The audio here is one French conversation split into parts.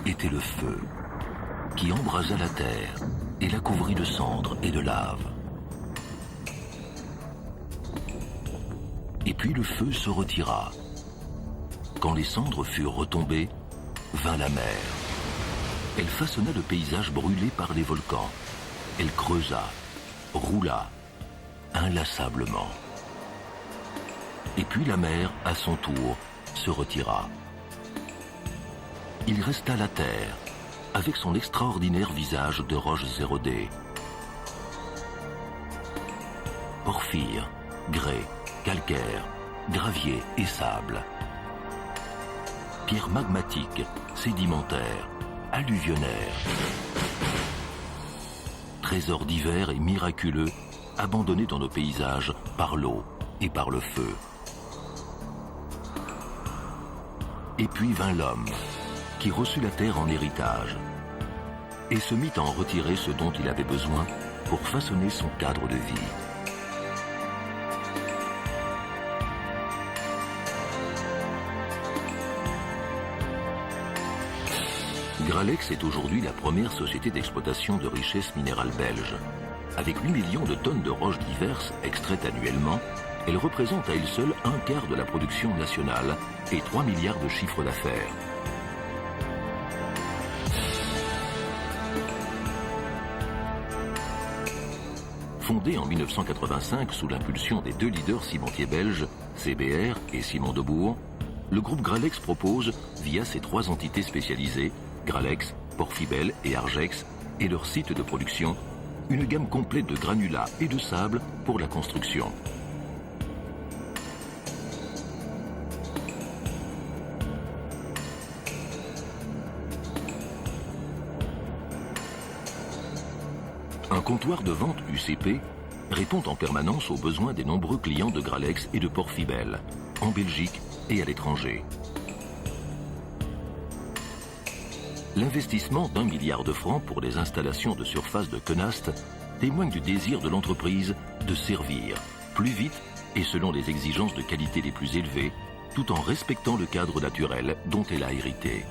était le feu, qui embrasa la terre et la couvrit de cendres et de lave. Et puis le feu se retira. Quand les cendres furent retombées, vint la mer. Elle façonna le paysage brûlé par les volcans. Elle creusa, roula, inlassablement. Et puis la mer, à son tour, se retira. Il resta la terre, avec son extraordinaire visage de roches érodées. Porphyre, grès, calcaire, gravier et sable. Pierres magmatiques, sédimentaires, alluvionnaires. Trésors divers et miraculeux abandonnés dans nos paysages par l'eau et par le feu. Et puis vint l'homme, qui reçut la terre en héritage, et se mit à en retirer ce dont il avait besoin pour façonner son cadre de vie. Gralex est aujourd'hui la première société d'exploitation de richesses minérales belge. Avec 8 millions de tonnes de roches diverses extraites annuellement, elle représente à elle seule un quart de la production nationale et 3 milliards de chiffre d'affaires. Fondée en 1985 sous l'impulsion des deux leaders cimentiers belges, CBR et Simon Debourg, le groupe Gralex propose, via ses 3 entités spécialisées, Gralex, Porphybel et Argex, et leurs sites de production, une gamme complète de granulats et de sable pour la construction. Un comptoir de vente UCP répond en permanence aux besoins des nombreux clients de Gralex et de Porphybel, en Belgique et à l'étranger. L'investissement d'1 milliard de francs pour les installations de surface de Quenast témoigne du désir de l'entreprise de servir plus vite et selon les exigences de qualité les plus élevées, tout en respectant le cadre naturel dont elle a hérité.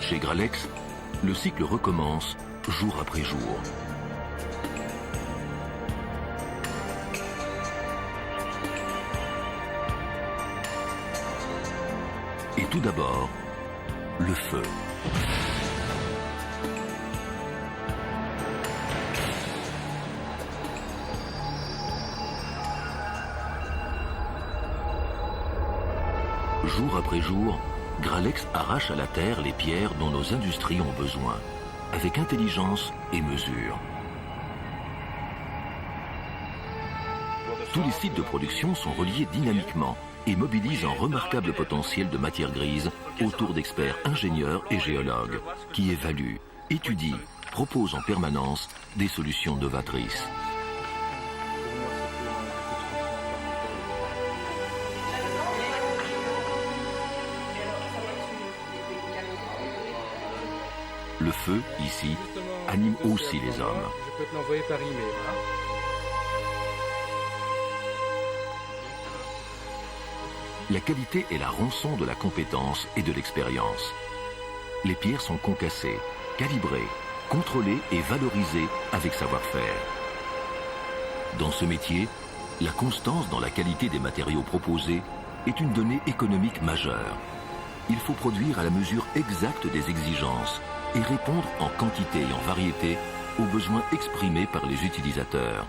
Chez Gralex, le cycle recommence jour après jour. Et tout d'abord, le feu. Jour après jour, Gralex arrache à la terre les pierres dont nos industries ont besoin, avec intelligence et mesure. Tous les sites de production sont reliés dynamiquement et mobilisent un remarquable potentiel de matière grise autour d'experts ingénieurs et géologues qui évaluent, étudient, proposent en permanence des solutions novatrices. Le feu, ici, anime aussi les hommes. Je peux te l'envoyer par email. La qualité est la rançon de la compétence et de l'expérience. Les pierres sont concassées, calibrées, contrôlées et valorisées avec savoir-faire. Dans ce métier, la constance dans la qualité des matériaux proposés est une donnée économique majeure. Il faut produire à la mesure exacte des exigences et répondre en quantité et en variété aux besoins exprimés par les utilisateurs.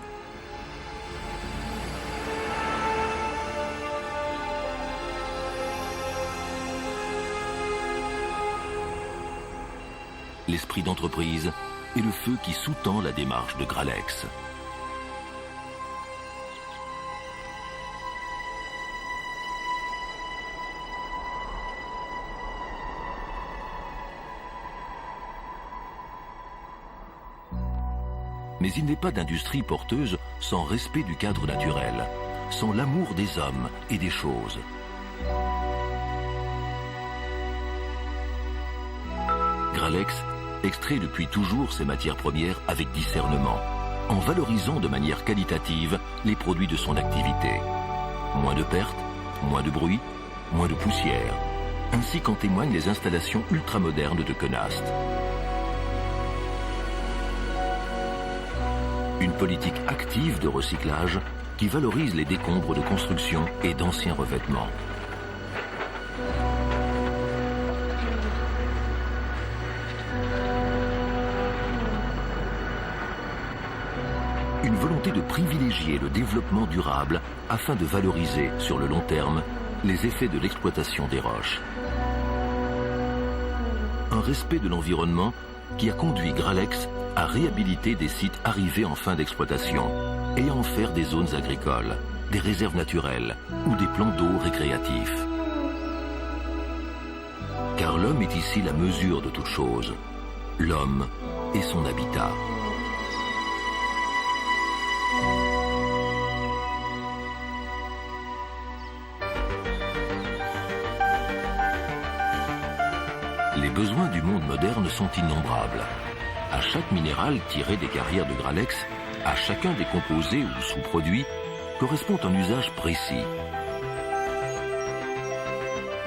L'esprit d'entreprise est le feu qui sous-tend la démarche de Gralex. Mais il n'est pas d'industrie porteuse sans respect du cadre naturel, sans l'amour des hommes et des choses. Gralex extrait depuis toujours ses matières premières avec discernement, en valorisant de manière qualitative les produits de son activité. Moins de pertes, moins de bruit, moins de poussière, ainsi qu'en témoignent les installations ultramodernes de Quenast. Une politique active de recyclage qui valorise les décombres de construction et d'anciens revêtements. Une volonté de privilégier le développement durable afin de valoriser, sur le long terme, les effets de l'exploitation des roches. Un respect de l'environnement qui a conduit Gralex à réhabiliter des sites arrivés en fin d'exploitation et à en faire des zones agricoles, des réserves naturelles ou des plans d'eau récréatifs. Car l'homme est ici la mesure de toute chose, l'homme et son habitat. Les besoins du monde moderne sont innombrables. À chaque minéral tiré des carrières de Gralex, à chacun des composés ou sous-produits, correspond un usage précis.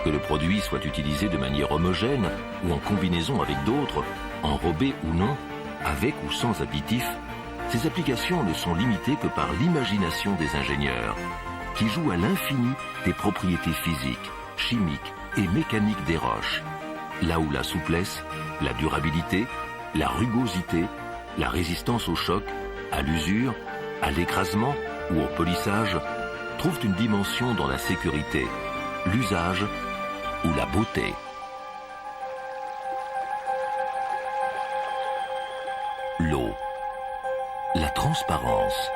Que le produit soit utilisé de manière homogène ou en combinaison avec d'autres, enrobé ou non, avec ou sans additifs, ces applications ne sont limitées que par l'imagination des ingénieurs, qui jouent à l'infini des propriétés physiques, chimiques et mécaniques des roches, là où la souplesse, la durabilité, la rugosité, la résistance au choc, à l'usure, à l'écrasement ou au polissage trouvent une dimension dans la sécurité, l'usage ou la beauté. L'eau, la transparence,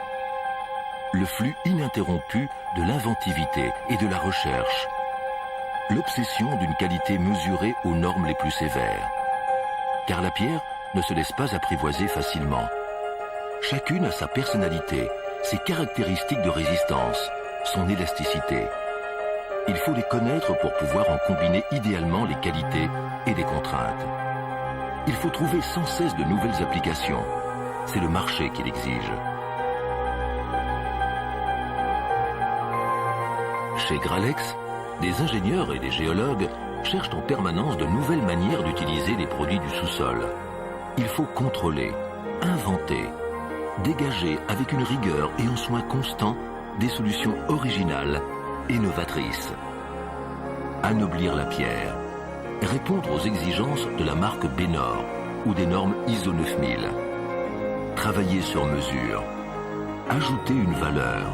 le flux ininterrompu de l'inventivité et de la recherche, l'obsession d'une qualité mesurée aux normes les plus sévères. Car la pierre ne se laisse pas apprivoiser facilement. Chacune a sa personnalité, ses caractéristiques de résistance, son élasticité. Il faut les connaître pour pouvoir en combiner idéalement les qualités et les contraintes. Il faut trouver sans cesse de nouvelles applications. C'est le marché qui l'exige. Chez Gralex, des ingénieurs et des géologues cherchent en permanence de nouvelles manières d'utiliser les produits du sous-sol. Il faut contrôler, inventer, dégager avec une rigueur et un soin constant des solutions originales et novatrices. Anoblir la pierre, répondre aux exigences de la marque Bénor ou des normes ISO 9000. Travailler sur mesure, ajouter une valeur.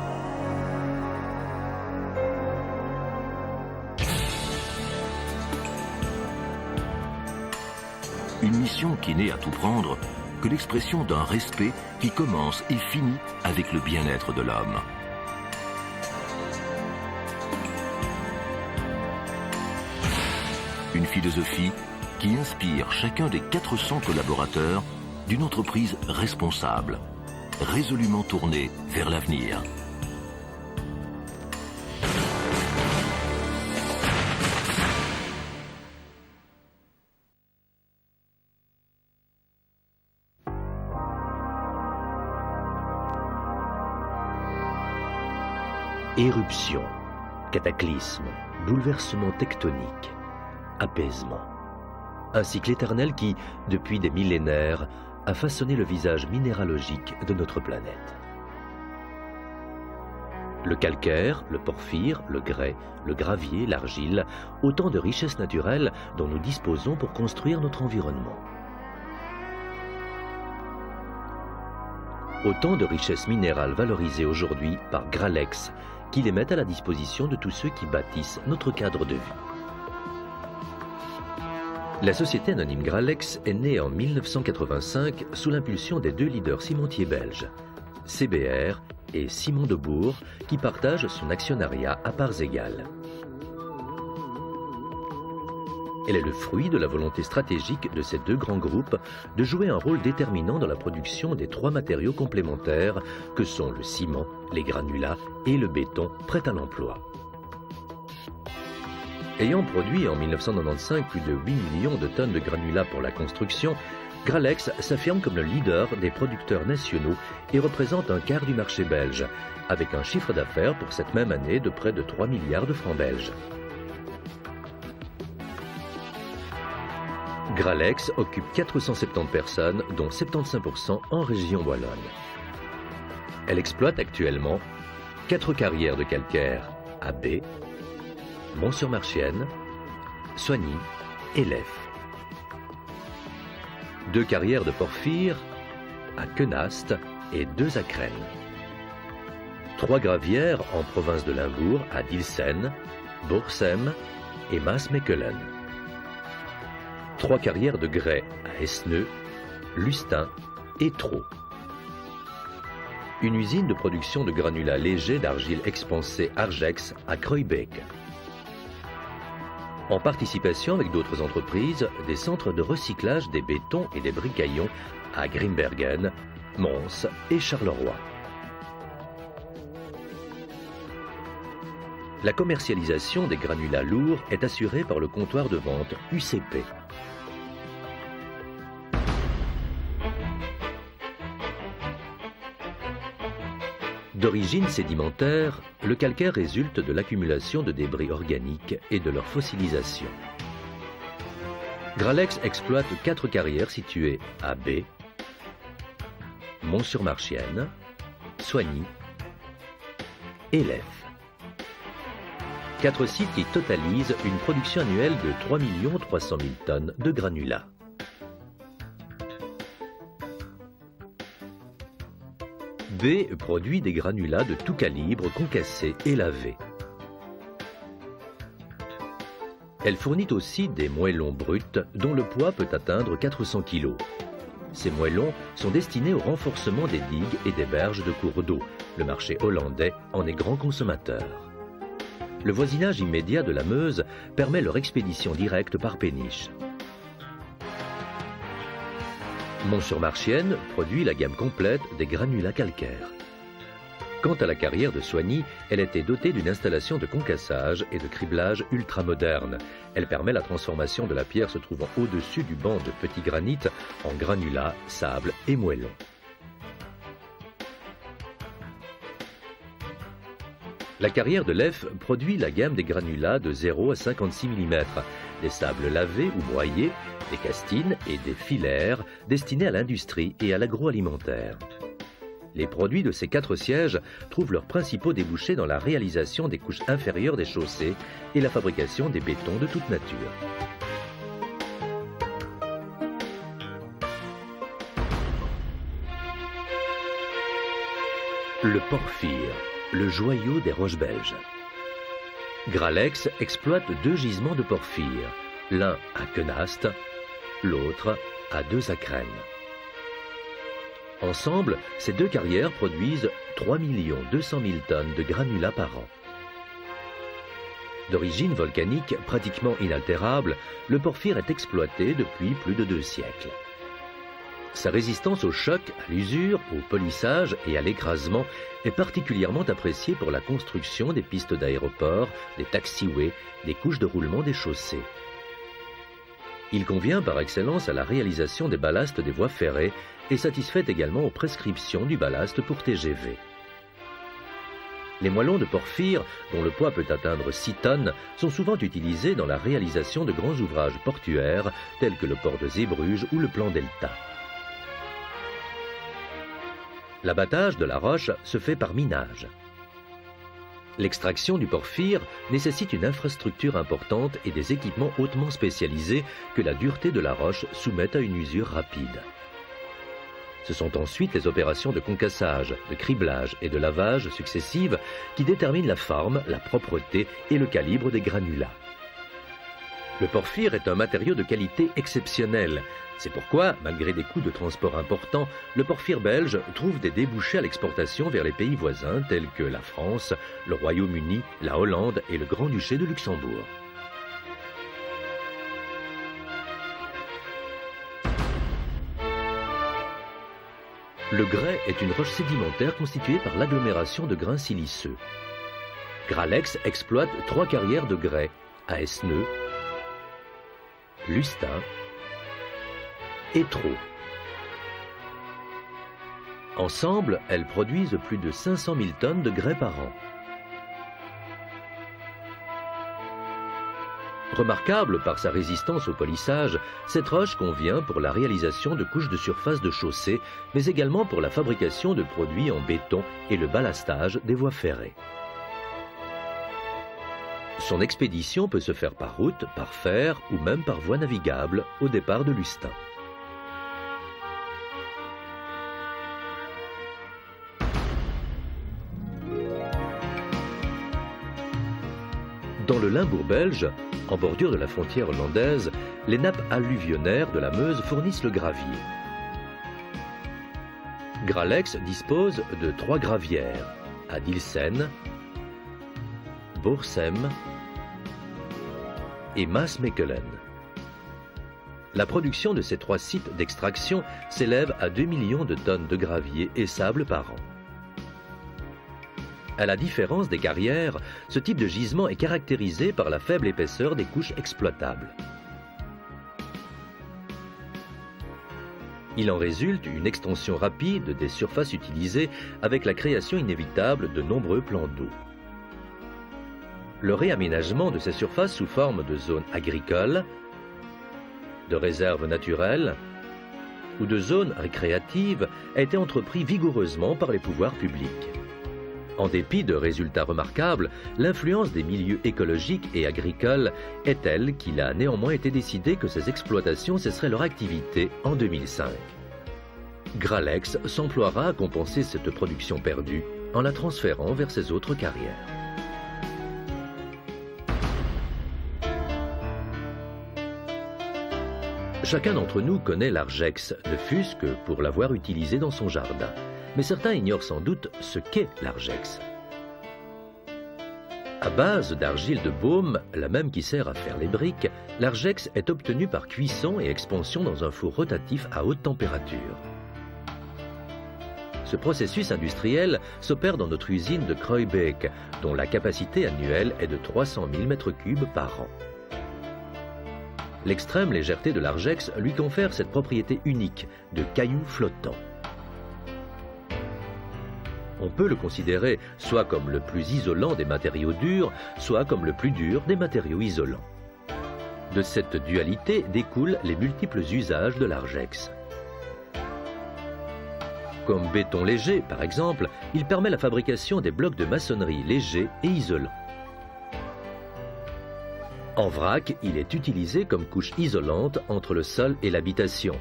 Une mission qui n'est à tout prendre que l'expression d'un respect qui commence et finit avec le bien-être de l'homme. Une philosophie qui inspire chacun des 400 collaborateurs d'une entreprise responsable, résolument tournée vers l'avenir. Éruption, cataclysme, bouleversement tectonique, apaisement. Un cycle éternel qui, depuis des millénaires, a façonné le visage minéralogique de notre planète. Le calcaire, le porphyre, le grès, le gravier, l'argile, autant de richesses naturelles dont nous disposons pour construire notre environnement. Autant de richesses minérales valorisées aujourd'hui par Gralex, qui les mettent à la disposition de tous ceux qui bâtissent notre cadre de vie. La société anonyme Gralex est née en 1985 sous l'impulsion des deux leaders cimentiers belges, CBR et Simon Debourg, qui partagent son actionnariat à parts égales. Elle est le fruit de la volonté stratégique de ces deux grands groupes de jouer un rôle déterminant dans la production des trois matériaux complémentaires que sont le ciment, les granulats et le béton prêt à l'emploi. Ayant produit en 1995 plus de 8 millions de tonnes de granulats pour la construction, Gralex s'affirme comme le leader des producteurs nationaux et représente un quart du marché belge, avec un chiffre d'affaires pour cette même année de près de 3 milliards de francs belges. Gralex occupe 470 personnes, dont 75% en région Wallonne. Elle exploite actuellement 4 carrières de calcaire à B, Mont-sur-Marchienne, Soigny et Leffe. 2 carrières de porphyre à Quenast et 2 à Crène. 3 gravières en province de Limbourg à Dilsen, Boursem et Maasmechelen. 3 carrières de grès à Esneux, Lustin et Traux. Une usine de production de granulats légers d'argile expansée Argex à Kruijbeek. En participation avec d'autres entreprises, des centres de recyclage des bétons et des bricaillons à Grimbergen, Mons et Charleroi. La commercialisation des granulats lourds est assurée par le comptoir de vente UCP. D'origine sédimentaire, le calcaire résulte de l'accumulation de débris organiques et de leur fossilisation. Gralex exploite 4 carrières situées à B, Mont-sur-Marchienne, Soigny et Leffe. 4 sites qui totalisent une production annuelle de 3 300 000 tonnes de granulats. B produit des granulats de tout calibre concassés et lavés. Elle fournit aussi des moellons bruts dont le poids peut atteindre 400 kg. Ces moellons sont destinés au renforcement des digues et des berges de cours d'eau. Le marché hollandais en est grand consommateur. Le voisinage immédiat de la Meuse permet leur expédition directe par péniche. Mont-sur-Marchienne produit la gamme complète des granulats calcaires. Quant à la carrière de Soigny, elle était dotée d'une installation de concassage et de criblage ultramoderne. Elle permet la transformation de la pierre se trouvant au-dessus du banc de petits granits en granulats, sable et moellons. La carrière de Leffe produit la gamme des granulats de 0 à 56 mm, des sables lavés ou broyés, des castines et des filaires destinés à l'industrie et à l'agroalimentaire. Les produits de ces 4 sièges trouvent leurs principaux débouchés dans la réalisation des couches inférieures des chaussées et la fabrication des bétons de toute nature. Le porphyre, le joyau des roches belges. Gralex exploite 2 gisements de porphyre, l'un à Quenast, l'autre à 2 à Crène. Ensemble, ces 2 carrières produisent 3 200 000 tonnes de granulats par an. D'origine volcanique pratiquement inaltérable, le porphyre est exploité depuis plus de 2 siècles. Sa résistance au choc, à l'usure, au polissage et à l'écrasement est particulièrement appréciée pour la construction des pistes d'aéroport, des taxiways, des couches de roulement des chaussées. Il convient par excellence à la réalisation des ballasts des voies ferrées et satisfait également aux prescriptions du ballast pour TGV. Les moellons de porphyre, dont le poids peut atteindre 6 tonnes, sont souvent utilisés dans la réalisation de grands ouvrages portuaires tels que le port de Zeebrugge ou le plan Delta. L'abattage de la roche se fait par minage. L'extraction du porphyre nécessite une infrastructure importante et des équipements hautement spécialisés que la dureté de la roche soumet à une usure rapide. Ce sont ensuite les opérations de concassage, de criblage et de lavage successives qui déterminent la forme, la propreté et le calibre des granulats. Le porphyre est un matériau de qualité exceptionnelle. C'est pourquoi, malgré des coûts de transport importants, le porphyre belge trouve des débouchés à l'exportation vers les pays voisins tels que la France, le Royaume-Uni, la Hollande et le Grand-Duché de Luxembourg. Le grès est une roche sédimentaire constituée par l'agglomération de grains siliceux. Gralex exploite 3 carrières de grès à Esneux, Lustin et Traux. Ensemble, elles produisent plus de 500 000 tonnes de grès par an. Remarquable par sa résistance au polissage, cette roche convient pour la réalisation de couches de surface de chaussée, mais également pour la fabrication de produits en béton et le ballastage des voies ferrées. Son expédition peut se faire par route, par fer ou même par voie navigable au départ de Lustin. Dans le Limbourg belge, en bordure de la frontière hollandaise, les nappes alluvionnaires de la Meuse fournissent le gravier. Gralex dispose de 3 gravières, à Dilsen, Boorsem et Maasmechelen. La production de ces 3 sites d'extraction s'élève à 2 millions de tonnes de gravier et sable par an. À la différence des carrières, ce type de gisement est caractérisé par la faible épaisseur des couches exploitables. Il en résulte une extension rapide des surfaces utilisées avec la création inévitable de nombreux plans d'eau. Le réaménagement de ces surfaces sous forme de zones agricoles, de réserves naturelles ou de zones récréatives a été entrepris vigoureusement par les pouvoirs publics. En dépit de résultats remarquables, l'influence des milieux écologiques et agricoles est telle qu'il a néanmoins été décidé que ces exploitations cesseraient leur activité en 2005. Gralex s'emploiera à compenser cette production perdue en la transférant vers ses autres carrières. Chacun d'entre nous connaît l'argex, ne fût-ce que pour l'avoir utilisé dans son jardin. Mais certains ignorent sans doute ce qu'est l'argex. À base d'argile de baume, la même qui sert à faire les briques, l'argex est obtenu par cuisson et expansion dans un four rotatif à haute température. Ce processus industriel s'opère dans notre usine de Kruijbeek, dont la capacité annuelle est de 300 000 m3 par an. L'extrême légèreté de l'argex lui confère cette propriété unique de caillou flottant. On peut le considérer soit comme le plus isolant des matériaux durs, soit comme le plus dur des matériaux isolants. De cette dualité découlent les multiples usages de l'argex. Comme béton léger, par exemple, il permet la fabrication des blocs de maçonnerie légers et isolants. En vrac, il est utilisé comme couche isolante entre le sol et l'habitation,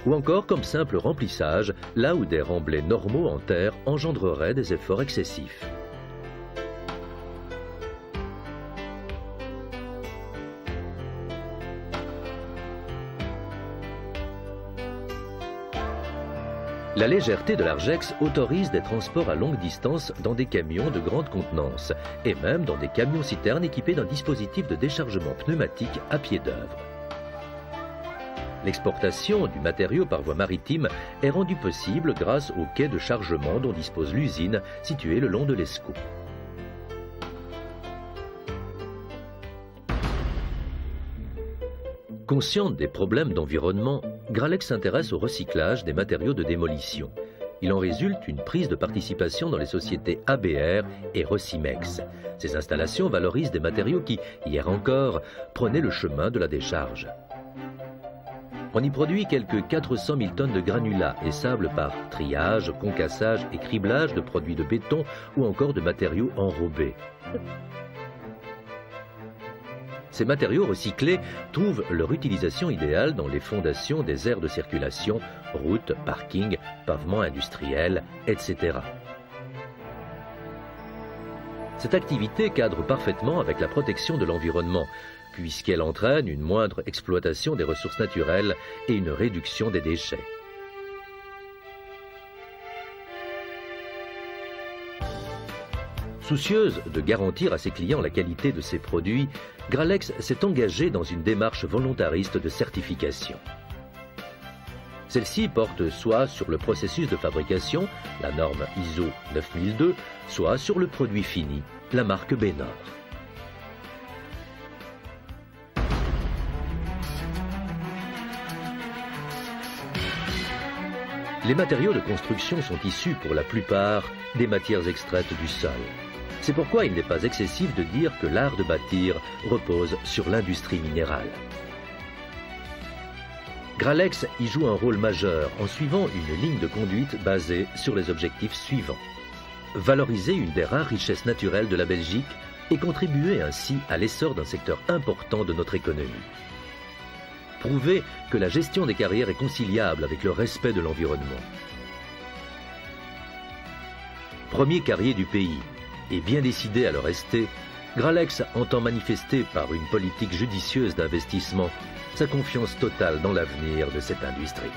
ou encore comme simple remplissage, là où des remblais normaux en terre engendreraient des efforts excessifs. La légèreté de l'argex autorise des transports à longue distance dans des camions de grande contenance, et même dans des camions-citernes équipés d'un dispositif de déchargement pneumatique à pied d'œuvre. L'exportation du matériau par voie maritime est rendue possible grâce au quai de chargement dont dispose l'usine située le long de l'Escaut. Consciente des problèmes d'environnement, Gralex s'intéresse au recyclage des matériaux de démolition. Il en résulte une prise de participation dans les sociétés ABR et Recimex. Ces installations valorisent des matériaux qui, hier encore, prenaient le chemin de la décharge. On y produit quelques 400 000 tonnes de granulats et sable par triage, concassage et criblage de produits de béton ou encore de matériaux enrobés. Ces matériaux recyclés trouvent leur utilisation idéale dans les fondations des aires de circulation, routes, parkings, pavements industriels, etc. Cette activité cadre parfaitement avec la protection de l'environnement, puisqu'elle entraîne une moindre exploitation des ressources naturelles et une réduction des déchets. Soucieuse de garantir à ses clients la qualité de ses produits, Gralex s'est engagé dans une démarche volontariste de certification. Celle-ci porte soit sur le processus de fabrication, la norme ISO 9002, soit sur le produit fini, la marque Bénard. Les matériaux de construction sont issus pour la plupart des matières extraites du sol. C'est pourquoi il n'est pas excessif de dire que l'art de bâtir repose sur l'industrie minérale. Gralex y joue un rôle majeur en suivant une ligne de conduite basée sur les objectifs suivants. Valoriser une des rares richesses naturelles de la Belgique et contribuer ainsi à l'essor d'un secteur important de notre économie. Prouver que la gestion des carrières est conciliable avec le respect de l'environnement. Premier carrier du pays, et bien décidé à le rester, Gralex entend manifester par une politique judicieuse d'investissement sa confiance totale dans l'avenir de cette industrie.